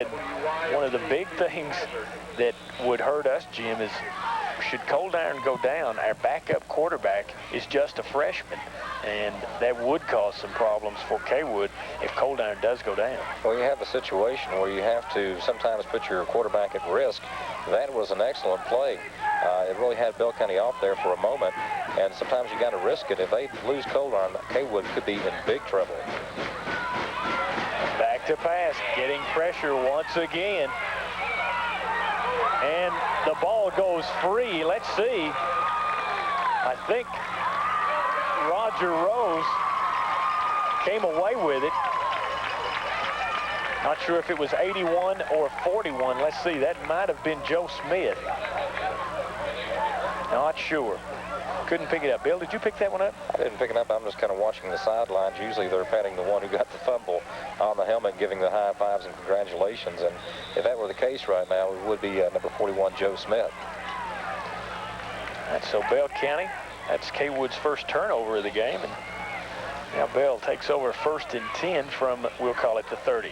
One of the big things that would hurt us, Jim, is should Cold Iron go down, our backup quarterback is just a freshman, and that would cause some problems for Cawood if Cold Iron does go down. Well, you have a situation where you have to sometimes put your quarterback at risk. That was an excellent play. It really had Bell County off there for a moment, and sometimes you got to risk it. If they lose Cold Iron, Cawood could be in big trouble. Back to pass, getting pressure once again. And the ball goes free. Let's see. I think Roger Rose came away with it. Not sure if it was 81 or 41. Let's see. That might have been Joe Smith. Not sure. Couldn't pick it up. Bill, did you pick that one up? I didn't pick it up. I'm just kind of watching the sidelines. Usually they're patting the one who got the fumble on the helmet, giving the high fives and congratulations. And if that were the case right now, it would be number 41, Joe Smith. That's so Bell County. That's Cawood's first turnover of the game. And now Bell takes over 1st and 10 from, we'll call it the 30.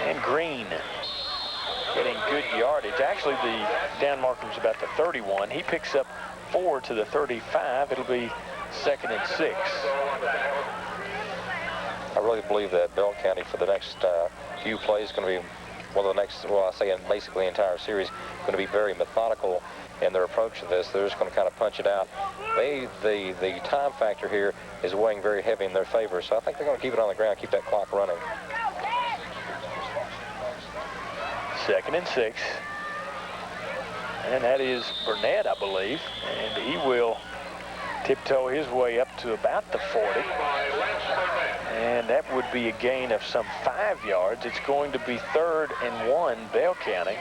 And Green getting good yardage. Actually, the down marker was about the 31. He picks up 4 to the 35. It'll be 2nd and 6. I really believe that Bell County for the next few plays is going to be one of the next, well, I say in basically the entire series, going to be very methodical in their approach to this. They're just going to kind of punch it out. The time factor here is weighing very heavy in their favor, so I think they're going to keep it on the ground, keep that clock running. 2nd and 6. And that is Burnett, I believe. And he will tiptoe his way up to about the 40. And that would be a gain of some 5 yards. It's going to be 3rd and 1, Bell County.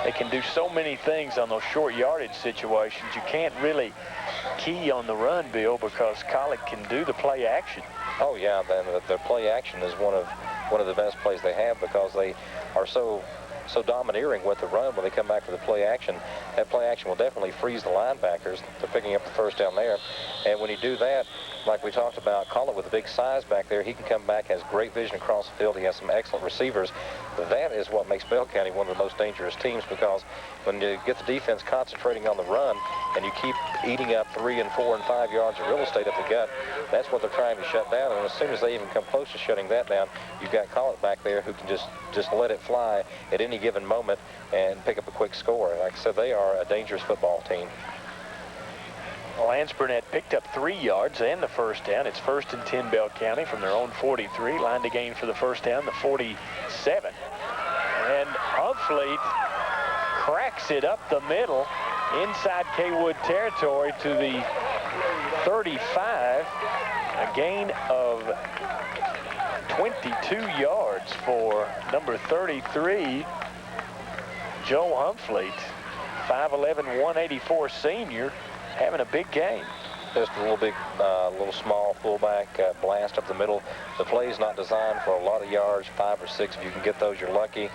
They can do so many things on those short yardage situations. You can't really key on the run, Bill, because Collett can do the play action. Oh yeah, the play action is one of the best plays they have, because they are so domineering with the run when they come back to the play action. That play action will definitely freeze the linebackers. They're picking up the first down there. And when you do that, like we talked about, Collett with the big size back there, he can come back, has great vision across the field. He has some excellent receivers. That is what makes Bell County one of the most dangerous teams, because when you get the defense concentrating on the run and you keep eating up 3 and 4 and 5 yards of real estate at the gut, that's what they're trying to shut down. And as soon as they even come close to shutting that down, you've got Collett back there who can just let it fly at any given moment and pick up a quick score. Like I said, they are a dangerous football team. Lance Burnett picked up 3 yards and the first down. It's 1st and 10 Bell County from their own 43. Line to gain for the first down, the 47. And Humfleet cracks it up the middle inside Cawood territory to the 35. A gain of 22 yards for number 33, Joe Humfleet. 5'11", 184 senior, having a big game. Just a little small fullback blast up the middle. The play's not designed for a lot of yards, 5 or 6. If you can get those, you're lucky.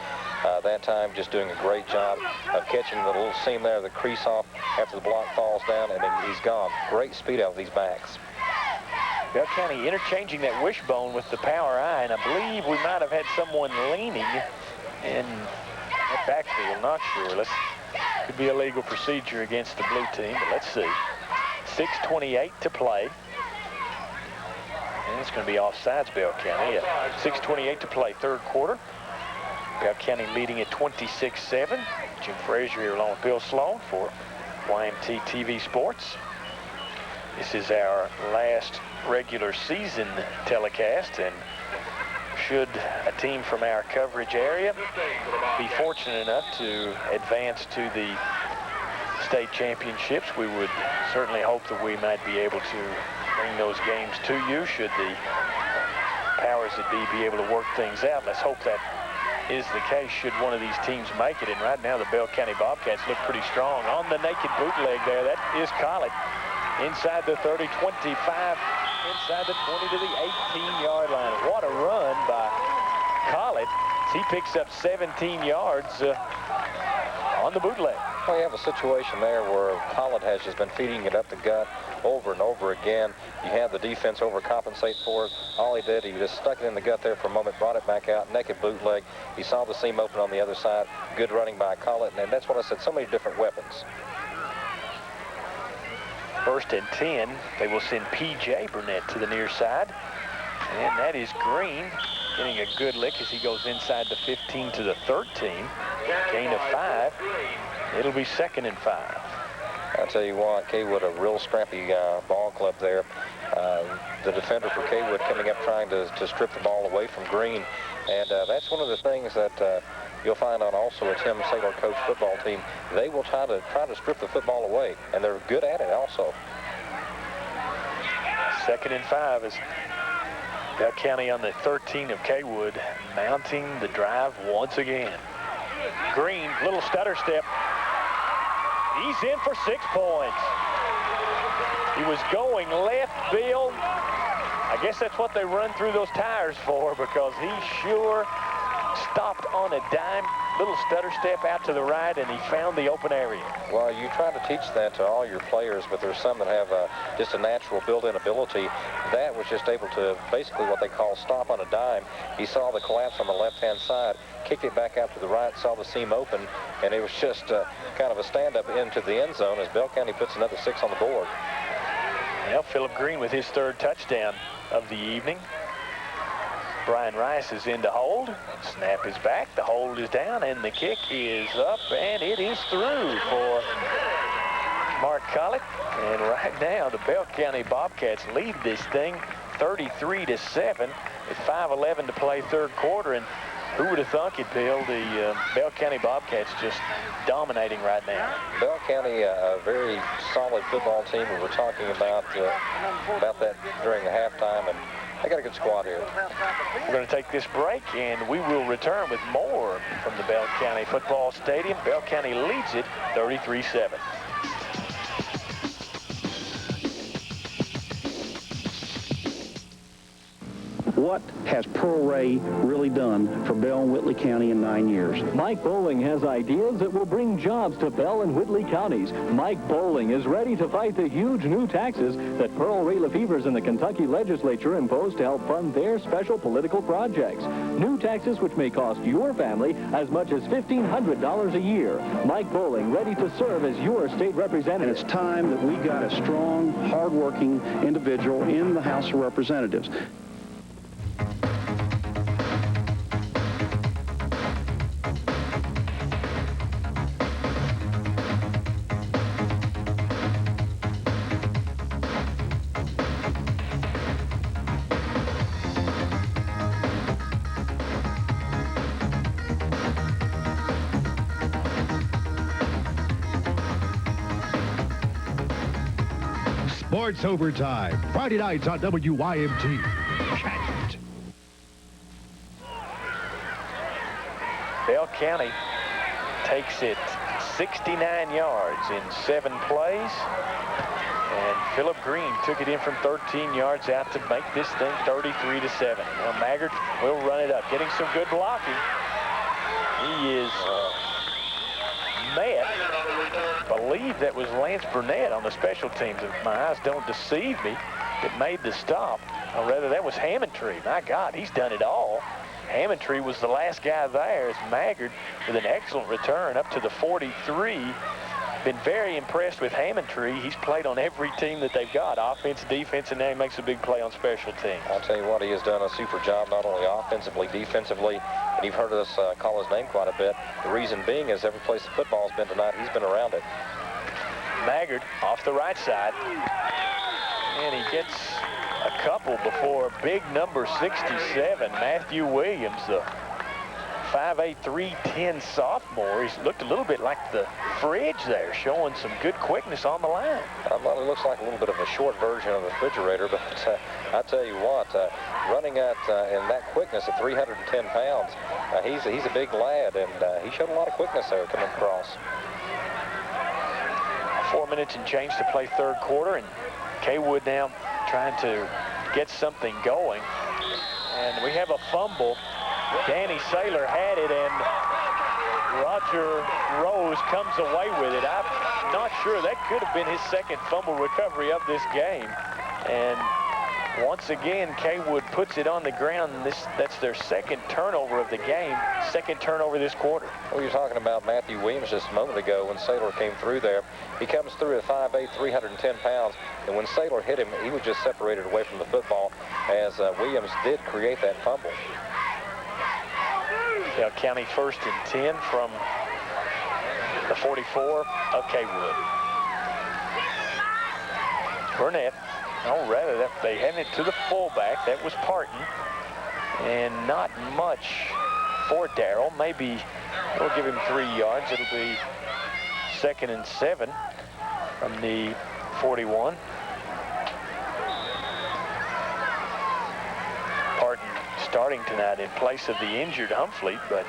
That time, just doing a great job of catching the little seam there, the crease off after the block falls down, and then he's gone. Great speed out of these backs. Bell County interchanging that wishbone with the power eye, and I believe we might have had someone leaning in that backfield. Not sure. Could be a legal procedure against the blue team, but let's see. 6:28 to play. And it's going to be offsides, Bell County. 6:28 to play, 3rd quarter. Bell County leading at 26-7. Jim Frazier here along with Bill Sloan for WYMT-TV Sports. This is our last regular season telecast, and should a team from our coverage area be fortunate enough to advance to the state championships, we would certainly hope that we might be able to bring those games to you should the powers that be able to work things out. Let's hope that is the case should one of these teams make it. And right now the Bell County Bobcats look pretty strong. On the naked bootleg there, that is Collett. Inside the 30, 25, inside the 20 to the 18-yard line. What a run by Collett. He picks up 17 yards on the bootleg. definitely have a situation there where Cawood has just been feeding it up the gut over and over again. You had the defense overcompensate for it. All he did, he just stuck it in the gut there for a moment, brought it back out, naked bootleg. He saw the seam open on the other side. Good running by Cawood, and that's what I said, so many different weapons. 1st and 10. They will send P.J. Burnett to the near side. And that is Green getting a good lick as he goes inside the 15 to the 13. Gain of 5. It'll be 2nd and 5. I'll tell you what, Cawood, a real scrappy ball club there. The defender for Cawood coming up trying to strip the ball away from Green. And that's one of the things that you'll find on also a Tim Saylor coach football team. They will try to strip the football away, and they're good at it also. 2nd and 5 is Bell County on the 13 of Cawood, mounting the drive once again. Green, little stutter step. He's in for 6 points. He was going left, Bill. I guess that's what they run through those tires for, because he sure stopped on a dime, little stutter step out to the right, and he found the open area. Well, you try to teach that to all your players, but there's some that have just a natural built-in ability. That was just able to basically what they call stop on a dime. He saw the collapse on the left-hand side, kicked it back out to the right, saw the seam open, and it was just kind of a stand-up into the end zone as Bell County puts another 6 on the board. Well, Philip Green with his 3rd touchdown of the evening. Brian Rice is in to hold. Snap is back, the hold is down, and the kick is up, and it is through for Mark Collett. And right now, the Bell County Bobcats lead this thing 33-7 with 5:11 to play 3rd quarter. And who would have thunk it, Bill? The Bell County Bobcats just dominating right now. Bell County, a very solid football team. We were talking about that during the halftime, and they got a good squad here. We're going to take this break, and we will return with more from the Bell County Football Stadium. Bell County leads it 33-7. What has Pearl Ray really done for Bell and Whitley County in 9 years? Mike Bowling has ideas that will bring jobs to Bell and Whitley counties. Mike Bowling is ready to fight the huge new taxes that Pearl Ray Lefevers in the Kentucky legislature imposed to help fund their special political projects. New taxes which may cost your family as much as $1,500 a year. Mike Bowling ready to serve as your state representative. And it's time that we got a strong, hardworking individual in the House of Representatives. Sports Overtime, Friday nights on WYMT. Catch it. Bell County takes it 69 yards in 7 plays. And Philip Green took it in from 13 yards out to make this thing 33-7. Now Maggard will run it up, getting some good blocking. He is met. I believe that was Lance Burnett on the special teams. If my eyes don't deceive me, that made the stop. Or rather, that was Hammondtree. My God, he's done it all. Hammondtree was the last guy there. It's Maggard with an excellent return up to the 43. Been very impressed with Hammondtree. He's played on every team that they've got, offense, defense, and now he makes a big play on special teams. I'll tell you what, he has done a super job, not only offensively, defensively, and you've heard us call his name quite a bit. The reason being is every place the football's been tonight, he's been around it. Maggard off the right side, and he gets a couple before big number 67, Matthew Williams, the 5'8", 310 sophomore. He's looked a little bit like the fridge there, showing some good quickness on the line. Well, it looks like a little bit of a short version of the refrigerator, but I tell you what, running at in that quickness at 310 pounds, he's a big lad, and he showed a lot of quickness there coming across. 4 minutes and change to play 3rd quarter, and Cawood now trying to get something going. And we have a fumble. Danny Saylor had it, and Roger Rose comes away with it. I'm not sure. That could have been his second fumble recovery of this game. And once again, Cawood puts it on the ground. That's their second turnover of the game, second turnover this quarter. We were talking about Matthew Williams just a moment ago when Saylor came through there. He comes through at 5'8", 310 pounds, and when Saylor hit him, he was just separated away from the football as Williams did create that fumble. Bell County 1st and 10 from the 44 of Cawood. Burnett. Oh, rather, they handed it to the fullback. That was Parton. And not much for Darrell. Maybe we'll give him 3 yards. It'll be 2nd and 7 from the 41. Parton starting tonight in place of the injured Humfleet, but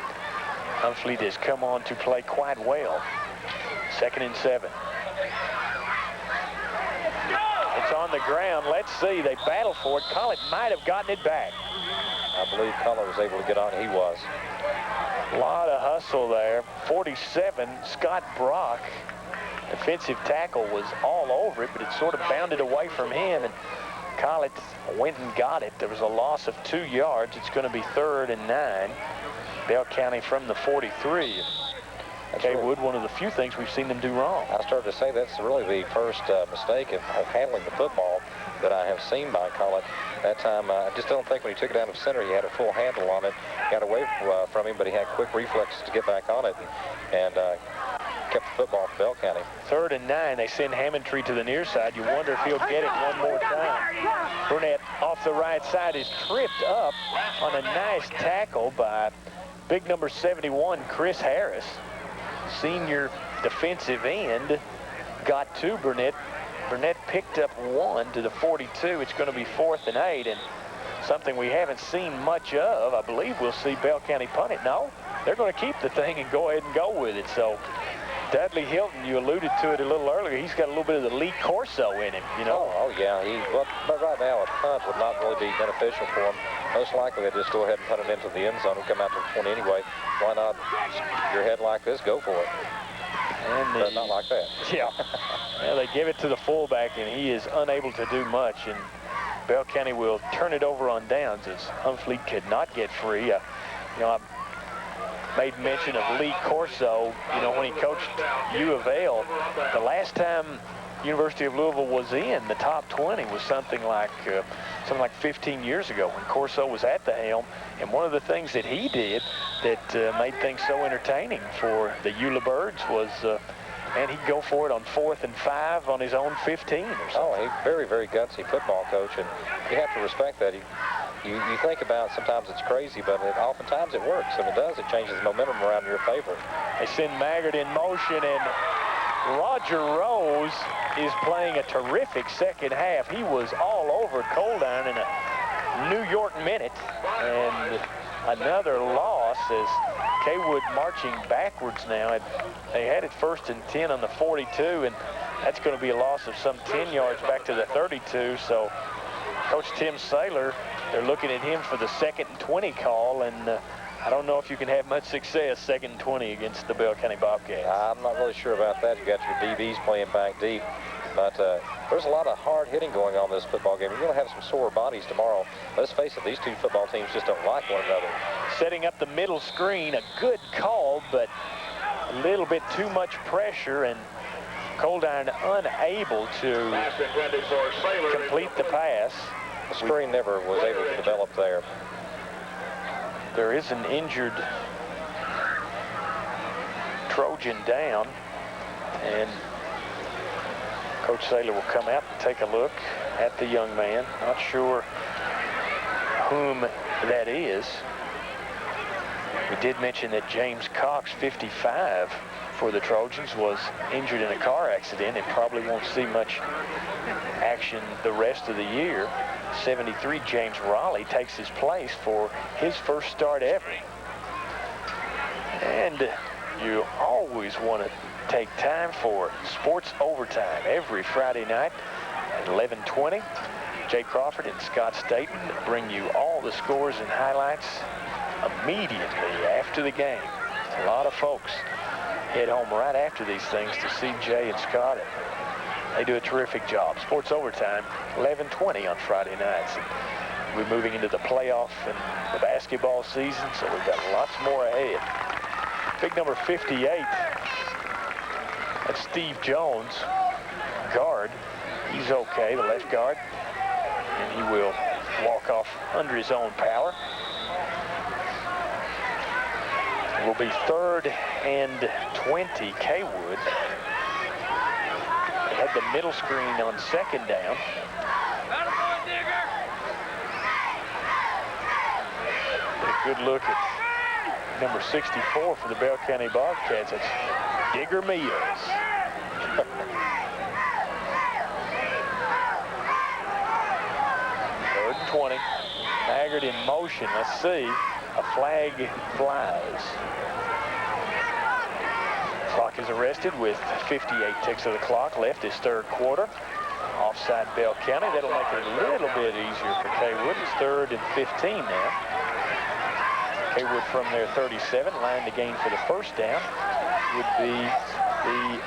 Humfleet has come on to play quite well. 2nd and 7. On the ground. Let's see. They battle for it. Collett might have gotten it back. I believe Collett was able to get on. He was. A lot of hustle there. 47, Scott Brock. Defensive tackle was all over it, but it sort of bounded away from him, and Collett went and got it. There was a loss of 2 yards. It's going to be 3rd and 9. Bell County from the 43. Cawood, one of the few things we've seen them do wrong. I started to say that's really the first mistake of handling the football that I have seen by Collett. That time, I just don't think when he took it out of center, he had a full handle on it. Got away from him, but he had quick reflexes to get back on it and kept the football for Bell County. 3rd and 9. They send Hammondtree to the near side. You wonder if he'll get it one more time. Burnett off the right side is tripped up on a nice tackle by big number 71, Chris Harris. Senior defensive end got to Burnett. Burnett picked up 1 to the 42. It's going to be 4th and 8, and something we haven't seen much of. I believe we'll see Bell County punt it. No, they're going to keep the thing and go ahead and go with it. So Dudley Hilton, you alluded to it a little earlier. He's got a little bit of the Lee Corso in him, you know. Oh yeah. But right now a punt would not really be beneficial for him. Most likely they just go ahead and punt it into the end zone and come out to the 20 anyway. Why not your head like this? Go for it. But not like that. Yeah. Well, they give it to the fullback, and he is unable to do much. And Bell County will turn it over on downs as Humfleet could not get free. You know, I made mention of Lee Corso. You know, when he coached U of L, the last time University of Louisville was in the top 20 was something like 15 years ago when Corso was at the helm. And one of the things that he did that made things so entertaining for the Eula Birds was, and he'd go for it on 4th and 5 on his own 15 or something. Oh, he's very, very gutsy football coach, and you have to respect that. You think about sometimes it's crazy, but oftentimes it works, and it does. It changes the momentum around your favor. They send Maggard in motion, and Roger Rose is playing a terrific second half. He was all over Coldiron in a New York minute, and another loss as Cawood marching backwards now. They had it 1st and 10 on the 42, and that's going to be a loss of some 10 yards back to the 32. So Coach Tim Saylor, they're looking at him for the 2nd and 20 call, and I don't know if you can have much success 2nd and 20 against the Bell County Bobcats. I'm not really sure about that. You got your DBs playing back deep, but there's a lot of hard hitting going on in this football game. You're going to have some sore bodies tomorrow. Let's face it, these two football teams just don't like one another. Setting up the middle screen, a good call, but a little bit too much pressure, and Coldiron unable to complete the pass. The screen never was able to develop there. There is an injured Trojan down, and Coach Saylor will come out and take a look at the young man. Not sure whom that is. We did mention that James Cox, 55 for the Trojans, was injured in a car accident and probably won't see much action the rest of the year. 73, James Raleigh, takes his place for his first start ever. And you always want to take time for sports overtime every Friday night at 11:20. Jay Crawford and Scott Staten bring you all the scores and highlights immediately after the game. A lot of folks head home right after these things to see Jay and Scott. They do a terrific job. Sports Overtime, 11:20 on Friday nights. We're moving into the playoff and the basketball season, so we've got lots more ahead. Big number 58, that's Steve Jones, guard. He's okay, the left guard, and he will walk off under his own power. It will be 3rd and 20, Cawood. They had the middle screen on 2nd down. A good look at number 64 for the Bell County Bobcats. It's Digger Mills. 3rd and 20. Maggard in motion. Let's see. A flag flies. Clock is arrested with 58 ticks of the clock left. This 3rd quarter. Offside Bell County. That'll make it a little bit easier for Cawood. It's 3rd and 15 now. Cawood from their 37, line to gain for the 1st down would be the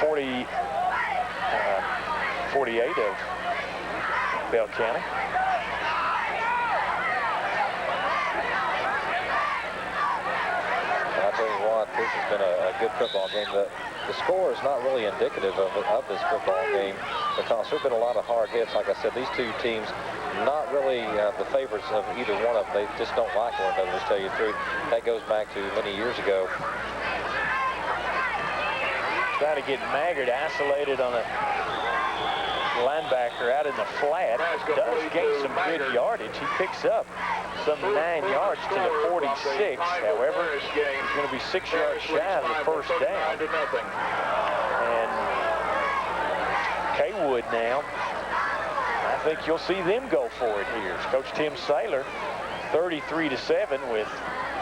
48 of Bell County. I'll tell you what, this has been a good football game. The score is not really indicative of this football game because there have been a lot of hard hits. Like I said, these two teams not really the favorites of either one of them. They just don't like one another, to tell you the truth. That goes back to many years ago. Trying to get Maggard isolated on a linebacker out in the flat. Does gain some good yardage. He picks up some 9 yards to the 46. However, he's going to be 6 yards shy of the 1st down. And Cawood now, I think you'll see them go for it here. Coach Tim Saylor, 33-7 with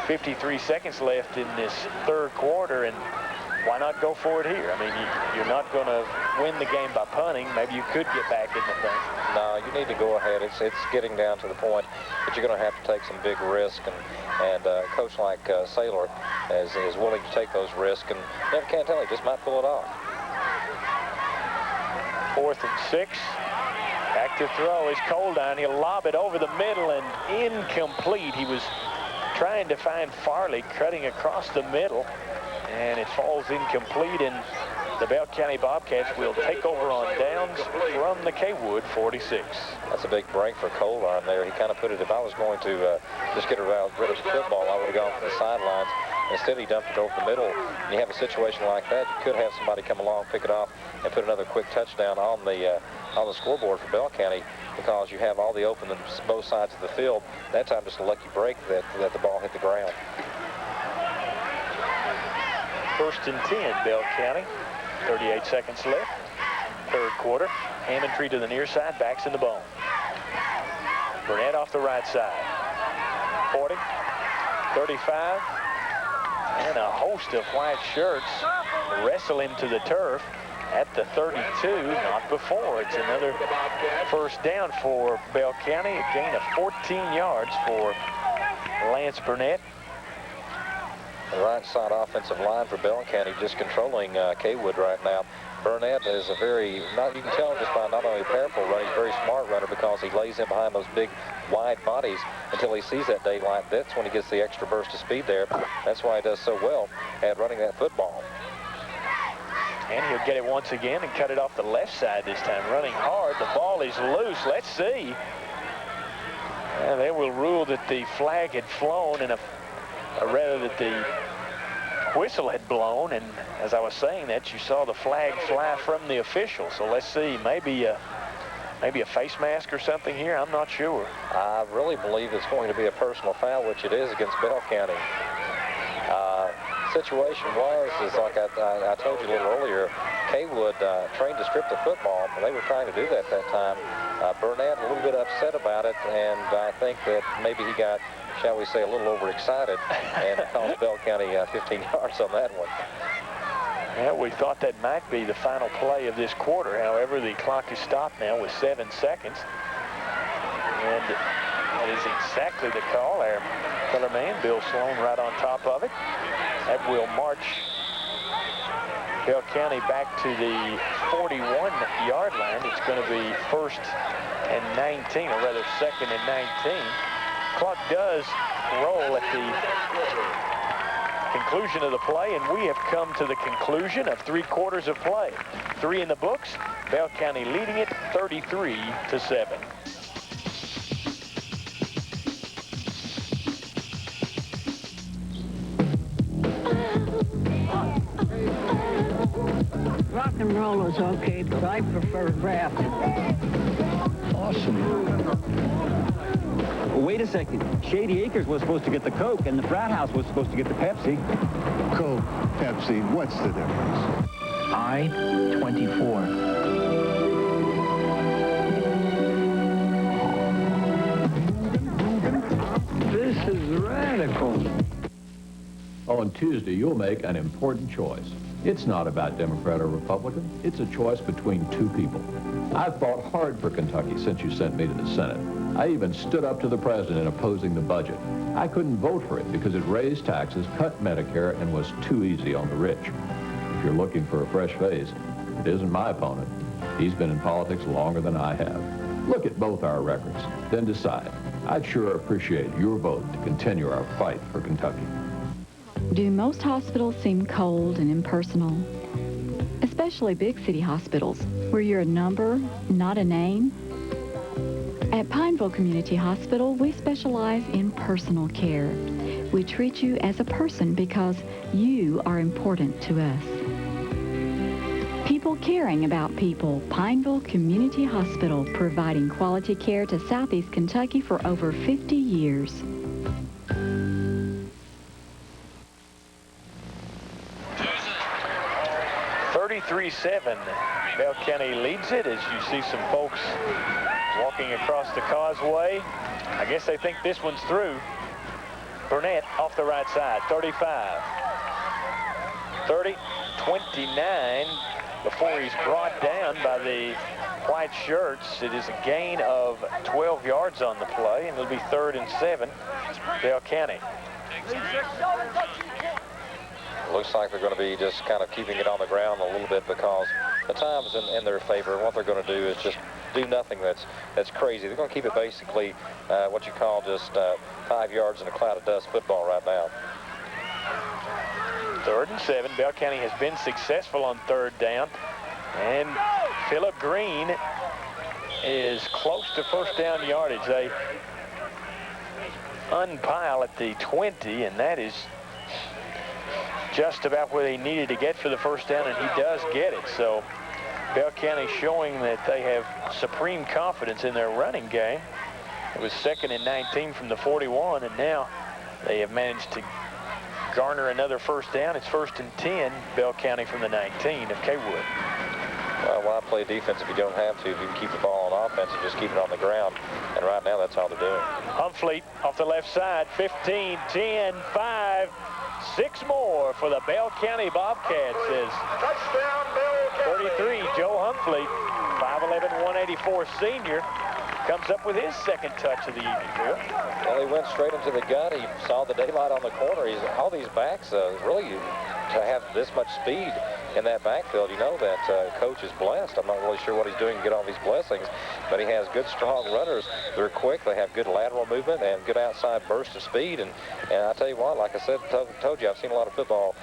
53 seconds left in this 3rd quarter, and why not go for it here? I mean, you're not going to win the game by punting. Maybe you could get back in the thing. No, you need to go ahead. It's getting down to the point that you're going to have to take some big risks, and a coach like Saylor is willing to take those risks, and never can tell. He just might pull it off. 4th and 6. Back to throw is Coldown. He'll lob it over the middle and incomplete. He was trying to find Farley cutting across the middle, and it falls incomplete, and the Bell County Bobcats will take over on downs from the Cawood 46. That's a big break for Coldown there. He kind of put it, if I was going to just get rid of the football, I would have gone for the sidelines. Instead, he dumped it over the middle. And you have a situation like that, you could have somebody come along, pick it off, and put another quick touchdown on the scoreboard for Bell County, because you have all the open on both sides of the field. That time, just a lucky break that the ball hit the ground. 1st and 10, Bell County. 38 seconds left. 3rd quarter. Hammondtree to the near side, backs in the bone. Burnett off the right side. 40, 35, and a host of white shirts wrestle him to the turf at the 32, not before. It's another 1st down for Bell County. A gain of 14 yards for Lance Burnett. The right side offensive line for Bell County just controlling Cawood right now. Burnett is a very, you can tell just by not only a powerful runner, he's a very smart runner, because he lays in behind those big, wide bodies until he sees that daylight. That's when he gets the extra burst of speed there. That's why he does so well at running that football. And he'll get it once again and cut it off the left side this time, running hard. The ball is loose. Let's see. And they will rule that the flag had flown, and rather that the whistle had blown, and as I was saying that, you saw the flag fly from the official. So let's see, maybe a face mask or something here. I'm not sure. I really believe it's going to be a personal foul, which it is against Bell County. Situation is like I told you a little earlier, Cawood trained to strip the football, and they were trying to do that time. Burnett a little bit upset about it, and I think that maybe he got, shall we say, a little overexcited and cost Bell County 15 yards on that one. Yeah, we thought that might be the final play of this quarter. However, the clock is stopped now with 7 seconds. And That is exactly the call. Our color man, Bill Sloan, right on top of it. That will march Bell County back to the 41-yard line. It's going to be 1st and 19, or rather 2nd and 19. Clock does roll at the conclusion of the play, and we have come to the conclusion of 3 quarters of play. 3 in the books. Bell County leading it 33-7. Rock and roll is okay, but I prefer rap. Awesome. Well, wait a second. Shady Acres was supposed to get the Coke, and the frat house was supposed to get the Pepsi. Coke, Pepsi, what's the difference? I-24. This is radical. On Tuesday, you'll make an important choice. It's not about Democrat or Republican. It's a choice between 2 people. I've fought hard for Kentucky since you sent me to the Senate. I even stood up to the president in opposing the budget. I couldn't vote for it because it raised taxes, cut Medicare, and was too easy on the rich. If you're looking for a fresh face, it isn't my opponent. He's been in politics longer than I have. Look at both our records, then decide. I'd sure appreciate your vote to continue our fight for Kentucky. Do most hospitals seem cold and impersonal? Especially big city hospitals, where you're a number, not a name? At Pineville Community Hospital, we specialize in personal care. We treat you as a person because you are important to us. People caring about people. Pineville Community Hospital, providing quality care to Southeast Kentucky for over 50 years. 33-7. Bell County leads it as you see some folks walking across the causeway. I guess they think this one's through. Burnett off the right side, 35. 30, 29 before he's brought down by the white shirts. It is a gain of 12 yards on the play, and it'll be 3rd and 7, Bell County. Looks like they're going to be just kind of keeping it on the ground a little bit because the time's in their favor. What they're going to do is just do nothing that's crazy. They're going to keep it basically what you call just 5 yards in a cloud of dust football right now. 3rd and 7. Bell County has been successful on 3rd down. And Philip Green is close to 1st down yardage. They unpile at the 20, and that is just about where they needed to get for the 1st down, and he does get it. So Bell County showing that they have supreme confidence in their running game. It was 2nd and 19 from the 41, and now they have managed to garner another 1st down. It's 1st and 10, Bell County from the 19 of Cawood. Well, why play defense if you don't have to? If you can keep the ball on offense and just keep it on the ground. And right now, that's all they're doing. Humfleet off the left side, 15, 10, 5, 6 more for the Bell County Bobcats. As 33, Joe Humfleet, 5'11", 184 senior, comes up with his 2nd touch of the evening, Bill. Well, he went straight into the gut. He saw the daylight on the corner. All these backs really to have this much speed in that backfield, you know that coach is blessed. I'm not really sure what he's doing to get all these blessings, but he has good, strong runners. They're quick. They have good lateral movement and good outside burst of speed. And I tell you what, like I said, told you, I've seen a lot of football,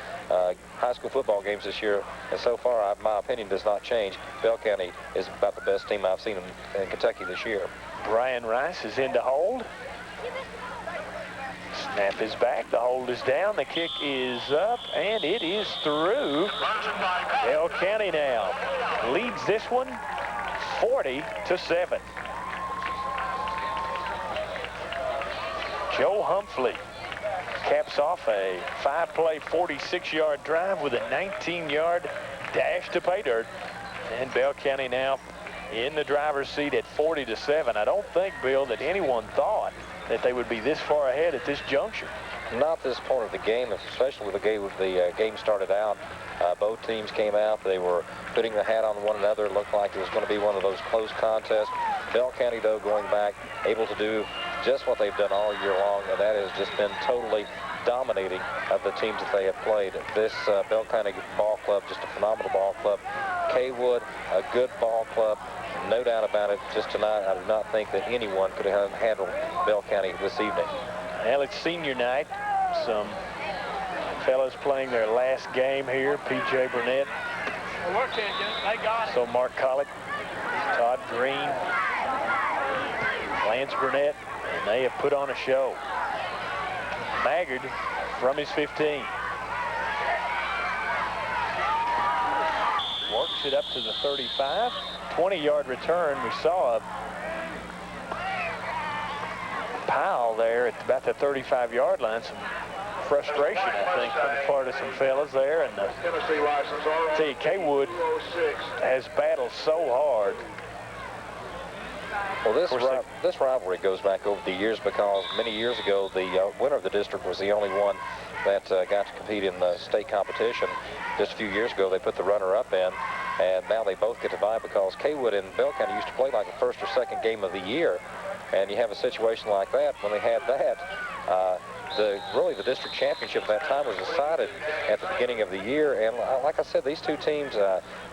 high school football games this year, and so far, my opinion does not change. Bell County is about the best team I've seen in Kentucky this year. Brian Rice is in to hold. Snap is back. The hold is down. The kick is up, and it is through. Bell County now leads this one 40-7. Joe Humfleet caps off a 5-play, 46-yard drive with a 19-yard dash to pay dirt. And Bell County now in the driver's seat at 40-7. I don't think, Bill, that anyone thought that they would be this far ahead at this juncture. Not this point of the game, especially with the game started out. Both teams came out. They were putting the hat on one another. It looked like it was going to be one of those close contests. Bell County, though, going back, able to do just what they've done all year long, and that has just been totally dominating of the teams that they have played. This Bell County ball club, just a phenomenal ball club. Cawood, a good ball club, no doubt about it. Just tonight, I do not think that anyone could have handled Bell County this evening. Well, it's senior night. Some fellas playing their last game here. P.J. Burnett. So Mark Collett, Todd Green, Lance Burnett, and they have put on a show. Maggard from his 15. Works it up to the 35. 20-yard return. We saw a pile there at about the 35-yard line. Some frustration, I think, on the part of some fellas there. And I tell you, Cawood has battled so hard. Well, this rivalry goes back over the years because many years ago, the winner of the district was the only one that got to compete in the state competition. Just a few years ago, they put the runner-up in, and now they both get to vie because Cawood and Bell County used to play like the first or second game of the year. And you have a situation like that. When they had that, really the district championship at that time was decided at the beginning of the year. And like I said, these two teams,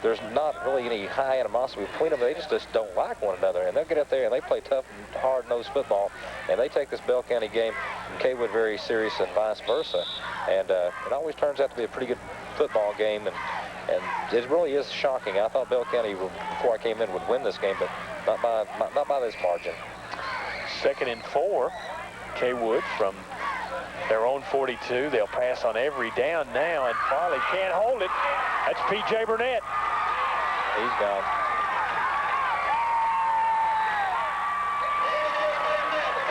there's not really any high animosity between them. They just don't like one another. And they'll get up there and they play tough and hard-nosed football. And they take this Bell County game from Cawood very serious and vice versa. And it always turns out to be a pretty good football game. And it really is shocking. I thought Bell County, before I came in, would win this game, but not by this margin. 2nd and 4. Cawood from their own 42. They'll pass on every down now, and Farley can't hold it. That's P.J. Burnett. He's gone.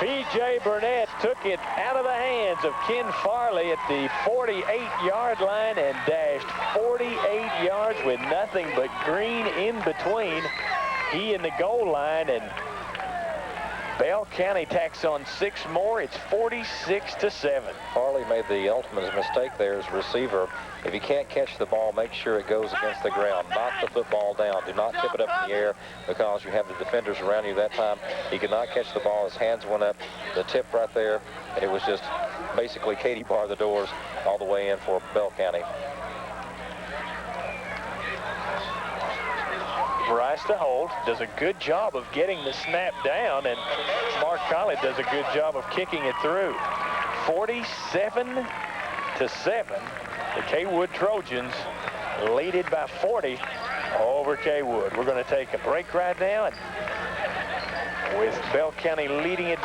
P.J. Burnett took it out of the hands of Ken Farley at the 48-yard line and dashed 48 yards with nothing but green in between. He and the goal line, and Bell County tacks on 6 more. It's 46-7. Farley made the ultimate mistake there as receiver. If you can't catch the ball, make sure it goes against the ground. Knock the football down. Do not tip it up in the air because you have the defenders around you that time. He could not catch the ball. His hands went up. The tip right there. And it was just basically Katie bar the doors all the way in for Bell County. Bryce to hold, does a good job of getting the snap down, and Mark Collett does a good job of kicking it through. 47-7, the Cawood Trojans leaded by 40 over Cawood. We're going to take a break right now, and with Bell County leading it